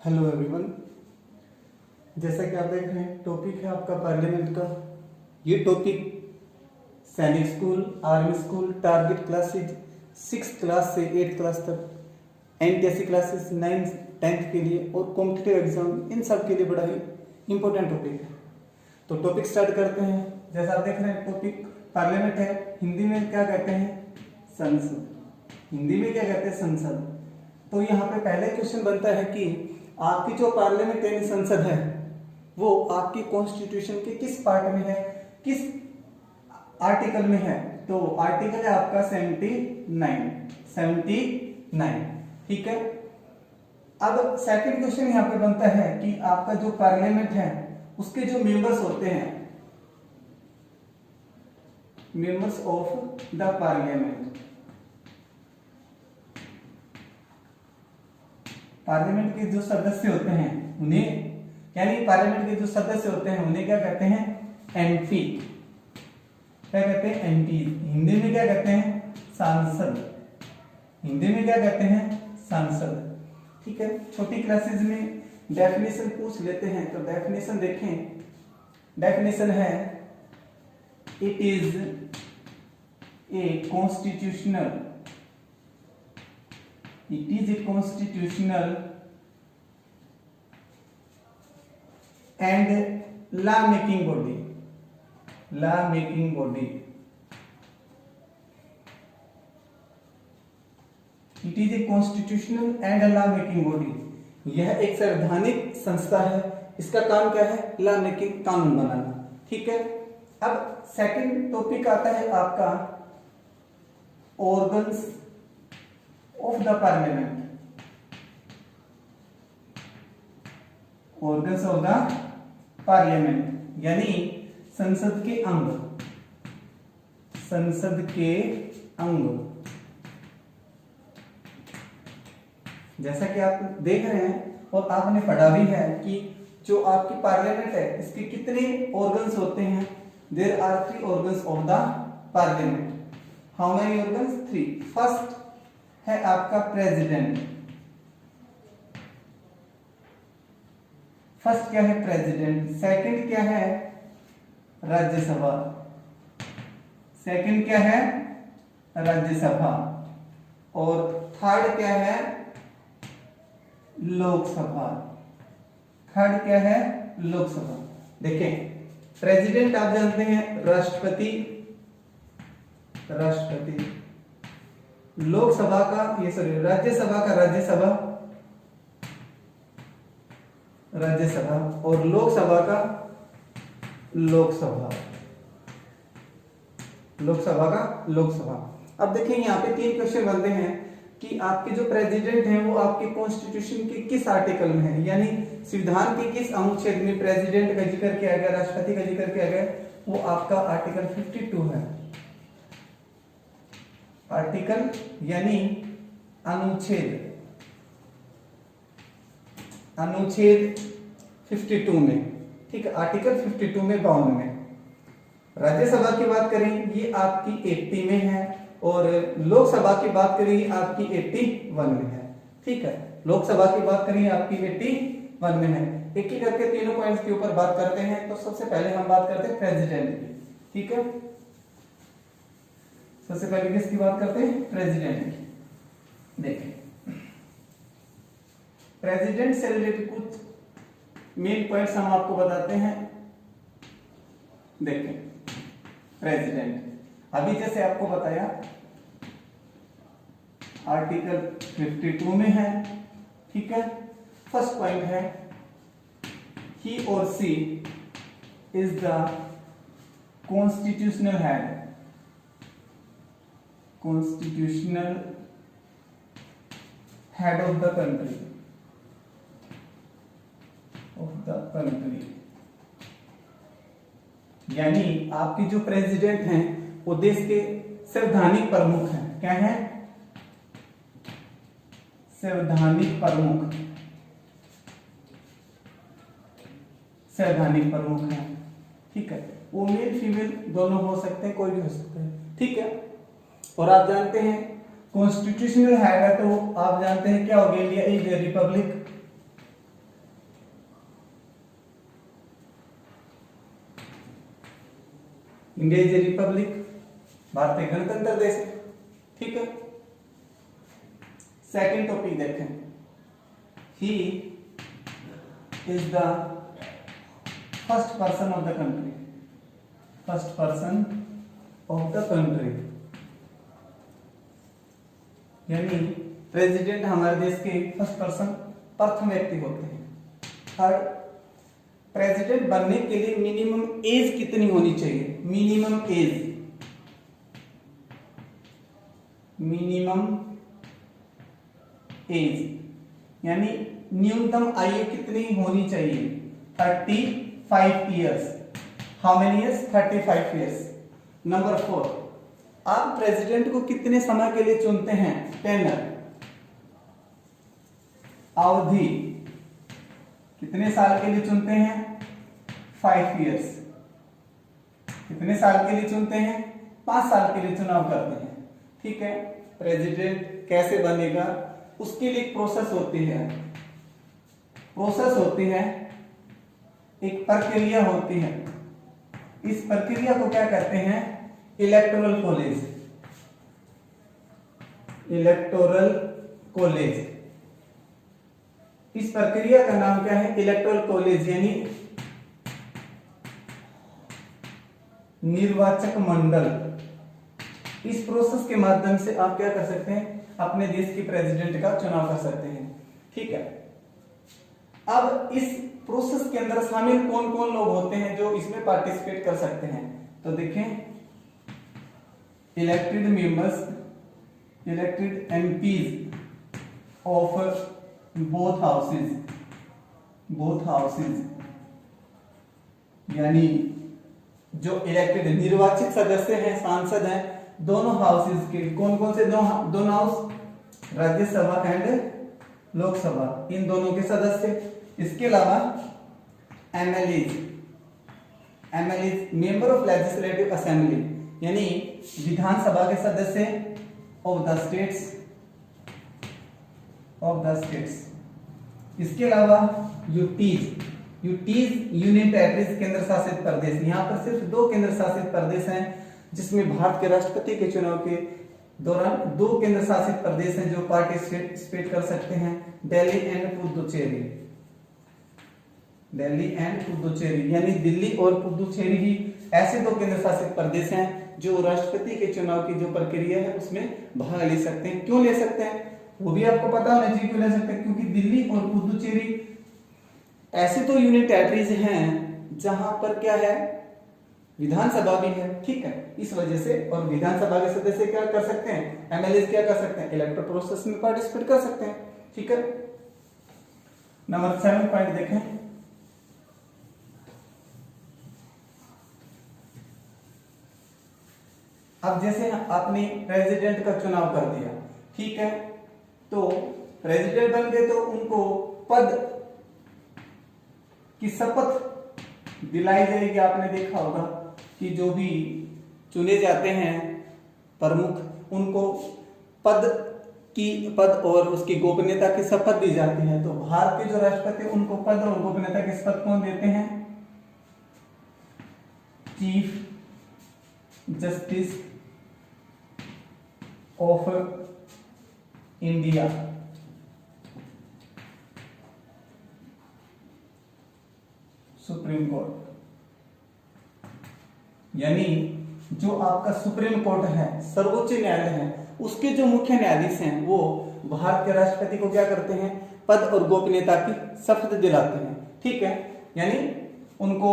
Hello everyone. जैसा कि आप देख रहे हैं टॉपिक है आपका पार्लियामेंट का। ये टॉपिक सैनिक school, army school, target classes 6th class से 8th क्लास तक, एनटीएससी क्लासेस 9th 10th के लिए और कॉम्पिटिटिव एग्जाम, इन सब के लिए बड़ा ही इंपॉर्टेंट टॉपिक है। तो टॉपिक स्टार्ट करते हैं। जैसा आप देख रहे हैं टॉपिक पार्लियामेंट है। हिंदी में क्या कहते हैं? संसद। हिंदी में क्या कहते हैं? संसद। तो यहाँ पे पहले क्वेश्चन बनता है कि आपकी जो पार्लियामेंट यानी संसद है वो आपकी कॉन्स्टिट्यूशन के किस पार्ट में है, किस आर्टिकल में है? तो आर्टिकल है आपका 79। ठीक है। अब सेकंड क्वेश्चन यहाँ पे बनता है कि आपका जो पार्लियामेंट है उसके जो मेंबर्स होते हैं, members of the parliament, parliament के जो सदस्य होते हैं उन्हें, यानी पार्लियामेंट के जो सदस्य होते हैं उन्हें क्या कहते हैं? एमपी। क्या कहते हैं? एमपी। हिंदी में क्या कहते हैं? सांसद। हिंदी में क्या कहते हैं? सांसद। ठीक है। छोटी क्लासेस में डेफिनेशन पूछ लेते हैं, तो डेफिनेशन देखें। डेफिनेशन है it is a constitutional, it is a constitutional and law making body, law making body, it is a constitutional and a law making body। यह एक संवैधानिक संस्था है। इसका काम क्या है? लॉ मेकिंग, कानून बनाना। ठीक है। अब सेकंड टॉपिक आता है आपका organs of the parliament, organs of the parliament यानी संसद के अंग, संसद के अंग। जैसा कि आप देख रहे हैं और आपने पढ़ा भी है कि जो आपकी पार्लियामेंट है इसके कितने ऑर्गन्स होते हैं? There are 3 organs of the parliament. How many organs? 3। First है आपका प्रेसिडेंट। फर्स्ट क्या है? प्रेसिडेंट। सेकंड क्या है? राज्यसभा। सेकंड क्या है? राज्यसभा। और थर्ड क्या है? लोकसभा। थर्ड क्या है? लोकसभा। देखें, प्रेसिडेंट आप जानते हैं राष्ट्रपति, राष्ट्रपति। लोकसभा का राज्यसभा का राज्यसभा, राज्यसभा। और लोकसभा का लोकसभा, लोकसभा का लोकसभा। अब देखिए यहाँ पे 3 क्वेश्चन बनते हैं कि आपके जो प्रेसिडेंट हैं वो आपके कॉन्स्टिट्यूशन के किस आर्टिकल में है, यानी संविधान के किस अनुच्छेद में प्रेसिडेंट का जिक्र किया गया, राष्ट्रपति का जिक्र किया गया? वो आपका आर्टिकल 52 है। आर्टिकल यानी अनुच्छेद, अनुच्छेद 52 में। ठीक है। आर्टिकल 52 में, 52 में। राज्यसभा की बात करें ये आपकी 80 में है और लोकसभा की बात करें ये आपकी 81 में है। ठीक है। लोकसभा की बात करें आपकी 81 में है। एक एक करके तीनों पॉइंट्स के ऊपर बात करते हैं। तो सबसे पहले हम बात करते हैं प्रेसिडेंट की। ठीक है। सबसे पहले किसकी बात करते हैं? प्रेसिडेंट की। देखें, प्रेसिडेंट से रिलेटेड कुछ मेन पॉइंट्स हम आपको बताते हैं। देखें, प्रेसिडेंट अभी जैसे आपको बताया आर्टिकल 52 में है। ठीक है। फर्स्ट पॉइंट है ही और C is the constitutional head, constitutional head of the country, यानी आपकी जो प्रेसिडेंट हैं वो देश के संवैधानिक प्रमुख हैं। क्या है? संवैधानिक प्रमुख, संवैधानिक प्रमुख हैं। ठीक है। वो मेल फीमेल दोनों हो सकते हैं, कोई भी हो सकता है। ठीक है। और आप जानते हैं कॉन्स्टिट्यूशनल हेड है तो आप जानते हैं क्या हो गया? India is a Republic, India is a Republic, Bharat एक गणतंत्र देश है। ठीक है। सेकंड टॉपिक देखें, he is the first person of the country, first person of the country, यानी प्रेसिडेंट हमारे देश के फर्स्ट पर्सन, प्रथम व्यक्ति होते हैं। थर्ड, प्रेसिडेंट बनने के लिए मिनिमम एज कितनी होनी चाहिए? मिनिमम एज, मिनिमम एज यानी न्यूनतम आयु कितनी होनी चाहिए? 35 years. How many years? 35 years. Number 4, आप प्रेसिडेंट को कितने समय के लिए चुनते हैं? टेनर, अवधि, कितने साल के लिए चुनते हैं? 5 ईयर्स। कितने साल के लिए चुनते हैं? 5 साल के लिए चुनाव करते हैं। ठीक है। प्रेसिडेंट कैसे बनेगा उसके लिए एक प्रोसेस होती है, प्रोसेस होती है, एक प्रक्रिया होती है। इस प्रक्रिया को क्या कहते हैं? Electoral college, electoral college. इस प्रक्रिया का नाम क्या है? इलेक्टोरल कॉलेज, यानी निर्वाचक मंडल। इस प्रोसेस के माध्यम से आप क्या कर सकते हैं? अपने देश के प्रेसिडेंट का चुनाव कर सकते हैं। ठीक है। अब इस प्रोसेस के अंदर शामिल कौन कौन लोग होते हैं जो इसमें पार्टिसिपेट कर सकते हैं? तो देखें, elected members, elected MPs of both houses, both houses, यानी जो इलेक्टेड निर्वाचित सदस्य हैं, सांसद हैं दोनों हाउसेज के। कौन कौन से? दोनों हाउस, राज्यसभा एंड लोकसभा, इन दोनों के सदस्य। इसके अलावा MLA, MLA member of legislative assembly, यानी विधानसभा के सदस्य of the states, of the states. इसके अलावा यूटीज, यूटीज यूनियन टेरिटरीज, केंद्र शासित प्रदेश। यहाँ पर सिर्फ 2 केंद्र शासित प्रदेश हैं जिसमें भारत के राष्ट्रपति के चुनाव के दौरान 2 केंद्र शासित प्रदेश हैं जो पार्टिसिपेट कर सकते हैं, दिल्ली एंड पुदुचेरी, दिल्ली एंड पुदुचेरी, यानी दिल्ली और पुदुचेरी ही ऐसे 2 केंद्र शासित प्रदेश हैं जो राष्ट्रपति के चुनाव की जो प्रक्रिया है उसमें भाग ले सकते हैं। क्यों ले सकते हैं वो भी आपको पता होना चाहिए। क्यों ले सकते हैं? क्योंकि दिल्ली और पुदुचेरी ऐसे तो यूनियन टेरिटरीज हैं जहां पर क्या है? विधानसभा भी है। ठीक है। इस वजह से, और विधानसभा के सदस्य क्या कर सकते हैं? एमएलए क्या कर सकते हैं? इलेक्टोरल प्रोसेस में पार्टिसिपेट कर सकते हैं। ठीक है। नंबर 7 पॉइंट देखें, अब जैसे आपने प्रेसिडेंट का चुनाव कर दिया, ठीक है, तो प्रेसिडेंट बन गए तो उनको पद की शपथ दिलाई जाएगी। आपने देखा होगा कि जो भी चुने जाते हैं प्रमुख, उनको पद और उसकी गोपनीयता की शपथ दी जाती है। तो भारत के जो राष्ट्रपति उनको पद और गोपनीयता की शपथ कौन देते हैं? Chief justice of India, supreme court, यानी जो आपका सुप्रीम कोर्ट है, सर्वोच्च न्यायालय है, उसके जो मुख्य न्यायाधीश हैं वो भारत के राष्ट्रपति को क्या करते हैं? पद और गोपनीयता की शपथ दिलाते हैं। ठीक है। यानी उनको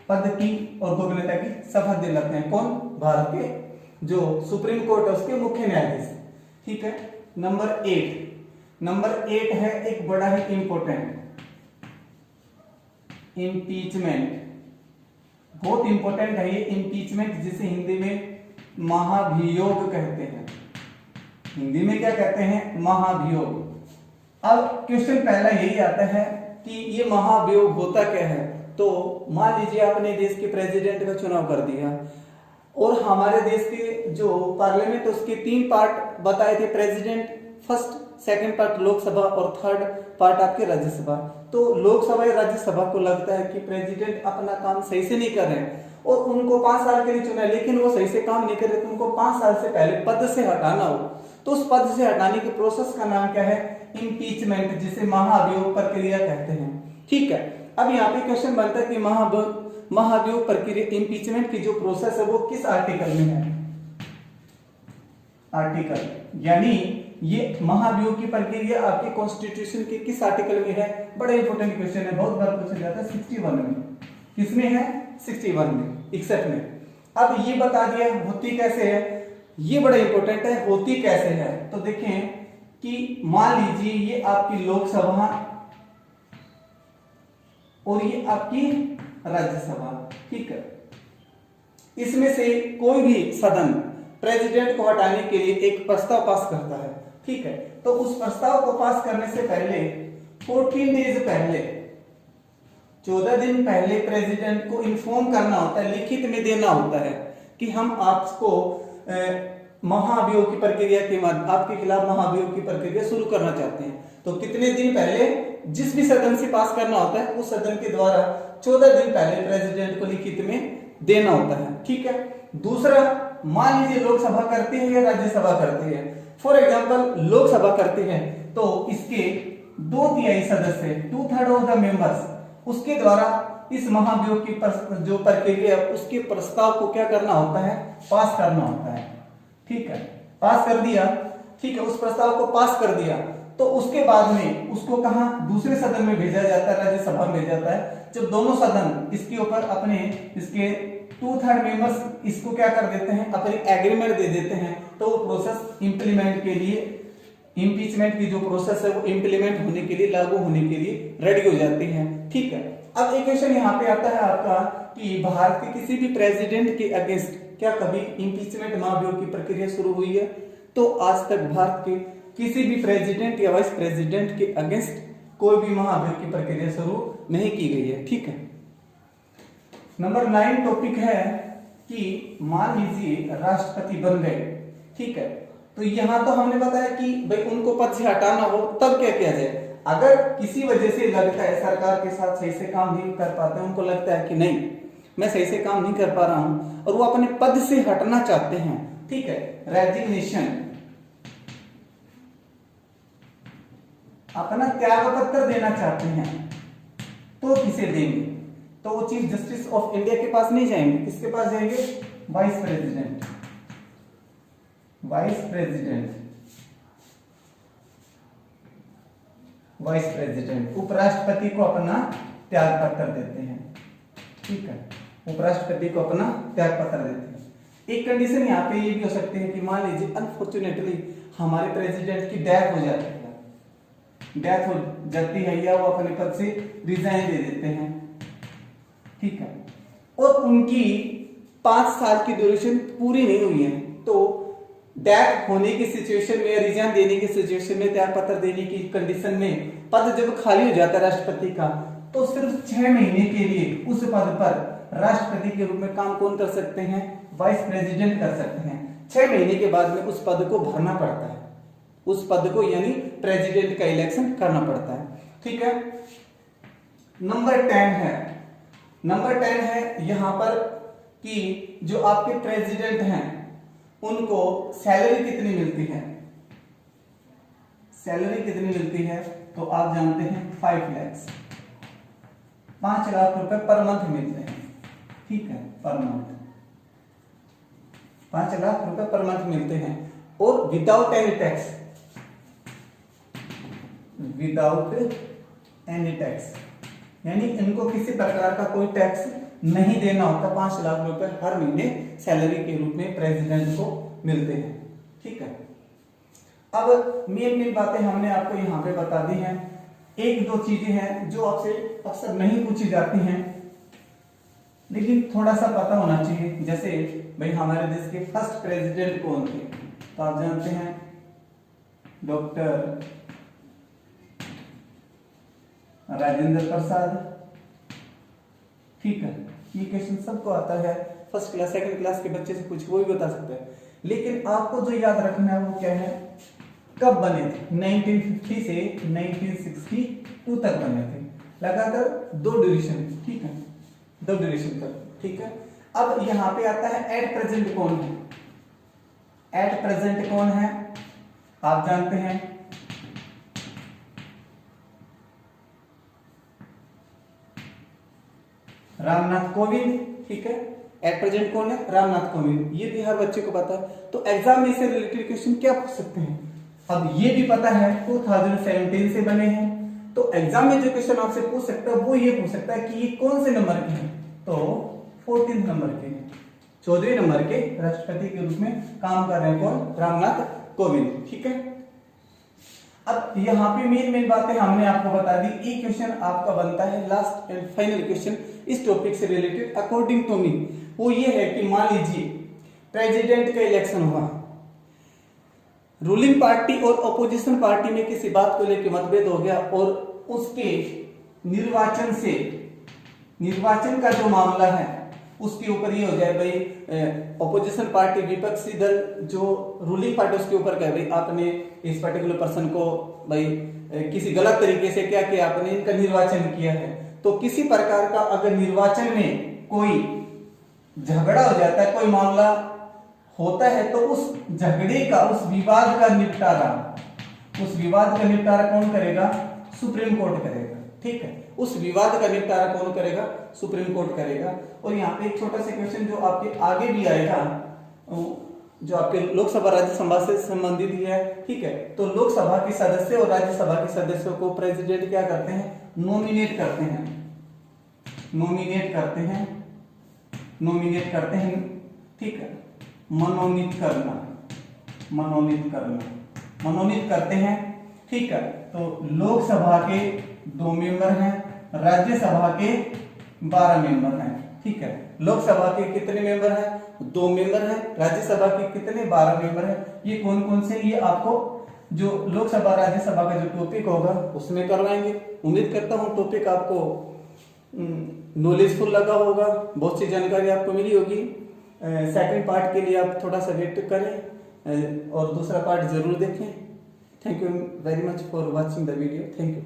पद की और गोपनीयता की शपथ दिलाते हैं। कौन? भारत के जो सुप्रीम कोर्ट है उसके मुख्य न्यायाधीश। ठीक है। नंबर 8 है एक बड़ा ही इंपॉर्टेंट, इम्पीचमेंट। बहुत इंपॉर्टेंट है ये इम्पीचमेंट, जिसे हिंदी में महाभियोग कहते हैं। हिंदी में क्या कहते हैं? महाभियोग। अब क्वेश्चन पहला यही आता है कि ये महाभियोग होता क्या है। तो मान लीजिए आपने देश के प्रेसिडेंट का चुनाव कर दिया और हमारे देश के जो पार्लियामेंट उसके 3 पार्ट बताए थे, president first, second part Lok Sabha और थर्ड पार्ट आपके राज्यसभा। तो लोकसभा या राज्यसभा को लगता है कि प्रेसिडेंट अपना काम सही से नहीं कर रहे हैं और उनको 5 साल के लिए चुना है, लेकिन वो सही से काम नहीं कर रहे, तो उनको 5 साल से पहले पद से हटाना हो, तो उस पद से हटाने की प्रोसेस का नाम क्या है? इम्पीचमेंट, जिसे महाभियोग प्रक्रिया कहते हैं। ठीक है, अब यहाँ पे क्वेश्चन बनता है कि महाभियोग प्रक्रिया, इम्पीचमेंट की जो प्रोसेस है वो किस आर्टिकल में है? आर्टिकल, यानी ये महाभियोग की प्रक्रिया आपके कॉन्स्टिट्यूशन के किस आर्टिकल में है? बड़ा इंपॉर्टेंट क्वेश्चन है, बहुत बार पूछा जाता है। 61 में। किसमें है? 61 में, 61 में। अब ये बता दिया होती कैसे है, ये बड़ा इंपॉर्टेंट है, होती कैसे है। तो देखें कि मान लीजिए ये आपकी लोकसभा और ये आपकी राज्यसभा, ठीक है। इसमें से कोई भी सदन प्रेसिडेंट को हटाने के लिए एक प्रस्ताव पास करता है, ठीक है। तो उस प्रस्ताव को पास करने से पहले 14 डेज पहले, 14 दिन पहले प्रेसिडेंट को इन्फॉर्म करना होता है, लिखित में देना होता है कि हम आपको महाभियोग की प्रक्रिया के माध्यम आपके खिलाफ महाभियोग की प्रक्रिया शुरू करना चाहते हैं। तो कितने दिन पहले? जिस भी सदन से पास करना होता है उस सदन के द्वारा 14 दिन पहले प्रेसिडेंट को लिखित में देना होता है, ठीक है। दूसरा, मान लीजिए लोकसभा करती है या राज्यसभा करती है। फॉर एग्जाम्पल लोकसभा करती है तो इसके 2/3 सदस्य, 2/3 ऑफ द मेंबर्स, उसके द्वारा इस महाभियोग की जो प्रक्रिया उसके प्रस्ताव को क्या करना होता है? पास करना होता है, ठीक है। पास कर दिया, ठीक है, उस प्रस्ताव को पास कर दिया, तो उसके बाद में उसको कहां? दूसरे सदन में भेजा जाता है, राज्यसभा में भेजा जाता है। जब दोनों सदन इसके ऊपर अपने इसके 2/3 मेंबर्स इसको क्या कर देते हैं? अपने एग्रीमेंट दे देते हैं, तो वो प्रोसेस इंप्लीमेंट के लिए, इम्पीचमेंट की जो प्रोसेस है वो इंप्लीमेंट होने के लिए, लागू होने के लिए रेडी हो जाती है, ठीक है। अब एक क्वेश्चन यहाँ पे आता है आपका कि भारत के किसी भी प्रेसिडेंट के अगेंस्ट क्या कभी इम्पीचमेंट महाभियोग की प्रक्रिया शुरू हुई है? तो आज तक भारत के किसी भी प्रेसिडेंट या वाइस प्रेसिडेंट के अगेंस्ट कोई भी महाभियोग की प्रक्रिया शुरू नहीं की गई है, ठीक है। नंबर 9 टॉपिक है कि मान लीजिए राष्ट्रपति बन गए, ठीक है। तो यहां तो हमने बताया कि भाई उनको पद से हटाना हो तब क्या किया जाए? अगर किसी वजह से लगता है सरकार के साथ सही से काम नहीं कर पाते, उनको लगता है कि नहीं मैं सही से काम नहीं कर पा रहा हूं और वो अपने पद से हटना चाहते हैं, ठीक है, रेजिग्नेशन, अपना त्याग पत्र देना चाहते हैं, तो किसे देंगे? तो वो चीफ जस्टिस ऑफ इंडिया के पास नहीं जाएंगे, किसके पास जाएंगे? Vice president. Vice president, vice president उपराष्ट्रपति को अपना त्याग पत्र देते हैं, ठीक है, उपराष्ट्रपति को अपना त्याग पत्र देते हैं। एक कंडीशन यहाँ पे ये भी हो सकती है कि मान लीजिए अनफॉर्चुनेटली हमारे प्रेसिडेंट की डेथ हो जाती है, डेथ हो जाती है या वो अपने पद से रिजाइन दे देते हैं, ठीक है, और उनकी 5 साल की ड्यूरेशन पूरी नहीं हुई है, तो डेथ होने की सिचुएशन में, रिजाइन देने की सिचुएशन में, त्याग पत्र देने की कंडीशन में पद जब खाली हो जाता है राष्ट्रपति का, तो सिर्फ 6 महीने के लिए उस पद पर राष्ट्रपति के रूप में काम कौन कर सकते हैं? वाइस प्रेसिडेंट कर सकते हैं। 6 महीने के बाद में उस पद को भरना पड़ता है, उस पद को यानी प्रेसिडेंट का इलेक्शन करना पड़ता है, ठीक है। नंबर 10 है, नंबर 10 है यहां पर कि जो आपके प्रेसिडेंट हैं उनको सैलरी कितनी मिलती है? सैलरी कितनी मिलती है? तो आप जानते हैं 5 लाख, 5 लाख रुपए पर मंथ मिलते हैं, ठीक है, पर मंथ 5 लाख रुपए पर मंथ मिलते हैं, और without any tax, without any tax, यानी इनको किसी प्रकार का कोई टैक्स नहीं देना होता। 5 लाख रुपए हर महीने सैलरी के रूप में प्रेसिडेंट को मिलते हैं, ठीक है। अब मेन बातें हमने आपको यहाँ पे बता दी हैं। 1-2 चीजें हैं जो आपसे अक्सर नहीं पूछी जाती हैं लेकिन थोड़ा सा पता होना चाहिए, जैसे भाई हमारे देश के फर्स्ट प्रेसिडेंट कौन थे? तो आप जानते हैं डॉक्टर राजेंद्र प्रसाद, ठीक है। ये क्वेश्चन सबको आता है, फर्स्ट क्लास सेकंड क्लास के बच्चे से पूछ वो भी बता सकते हैं, लेकिन आपको जो याद रखना है वो क्या है? कब बने थे? 1950 से 1962 तक बने थे, लगातार 2 ड्यूरेशन, ठीक है, 2 ड्यूरेशन तक, ठीक है। अब यहां पे आता है एट प्रेजेंट कौन है। एट प्रेजेंट कौन है आप जानते हैं, रामनाथ कोविंद। ठीक है, एट प्रेजेंट कौन है, रामनाथ कोविंद। ये भी हर बच्चे को पता है। तो एग्जाम में से रिलेटेड क्वेश्चन क्या पूछ सकते हैं, अब ये भी पता है 2017 से बने हैं। तो एग्जाम में जो क्वेश्चन आपसे पूछ सकता है वो ये पूछ सकता है कि ये कौन से नंबर के हैं, तो 14 नंबर के हैं। 14 नंबर के राष्ट्रपति के रूप में काम कर रहे हैं कौन, रामनाथ कोविंद। ठीक है, अब यहाँ पे मेन बातें हमने आपको बता दी। एक क्वेश्चन आपका बनता है लास्ट एंड फाइनल क्वेश्चन इस टॉपिक से रिलेटेड अकॉर्डिंग टू मी, वो ये है कि मान लीजिए प्रेसिडेंट का इलेक्शन हुआ, रूलिंग पार्टी और अपोजिशन पार्टी में किसी बात को लेकर मतभेद हो गया और उसके निर्वाचन का जो मामला है उसके ऊपर ये हो जाए भाई, अपोजिशन पार्टी विपक्षी दल जो रूलिंग पार्टी उसके ऊपर कहे भाई आपने इस पर्टिकुलर पर्सन को भाई किसी गलत तरीके से क्या किया, आपने इनका निर्वाचन किया है। तो किसी प्रकार का अगर निर्वाचन में कोई झगड़ा हो जाता है, कोई मामला होता है, तो उस झगड़े का, उस विवाद का निपटारा कौन करेगा, सुप्रीम कोर्ट करेगा। ठीक है, उस विवाद का निपटारा कौन करेगा, सुप्रीम कोर्ट करेगा। और यहाँ पे एक छोटा सा क्वेश्चन जो आपके आगे भी आएगा, जो आपके लोकसभा राज्यसभा से संबंधित ही है। ठीक है, तो लोकसभा के सदस्य और राज्यसभा के सदस्यों को प्रेसिडेंट क्या करते हैं, नॉमिनेट करते हैं। ठीक है, मनोनीत करते हैं। ठीक है, तो लोकसभा के 2 मेंबर हैं, राज्यसभा के 12 मेंबर हैं। ठीक है, लोकसभा के कितने मेंबर हैं, 2 मेंबर हैं, राज्यसभा के कितने, 12 मेंबर हैं। ये कौन कौन से, ये आपको जो लोकसभा राज्यसभा का जो टॉपिक होगा उसमें करवाएंगे। उम्मीद करता हूं टॉपिक आपको नॉलेजफुल लगा होगा, बहुत सी जानकारी आपको मिली होगी। सेकंड पार्ट के लिए आप थोड़ा सा वेट करें और दूसरा पार्ट जरूर देखें। Thank you very much for watching the video. Thank you.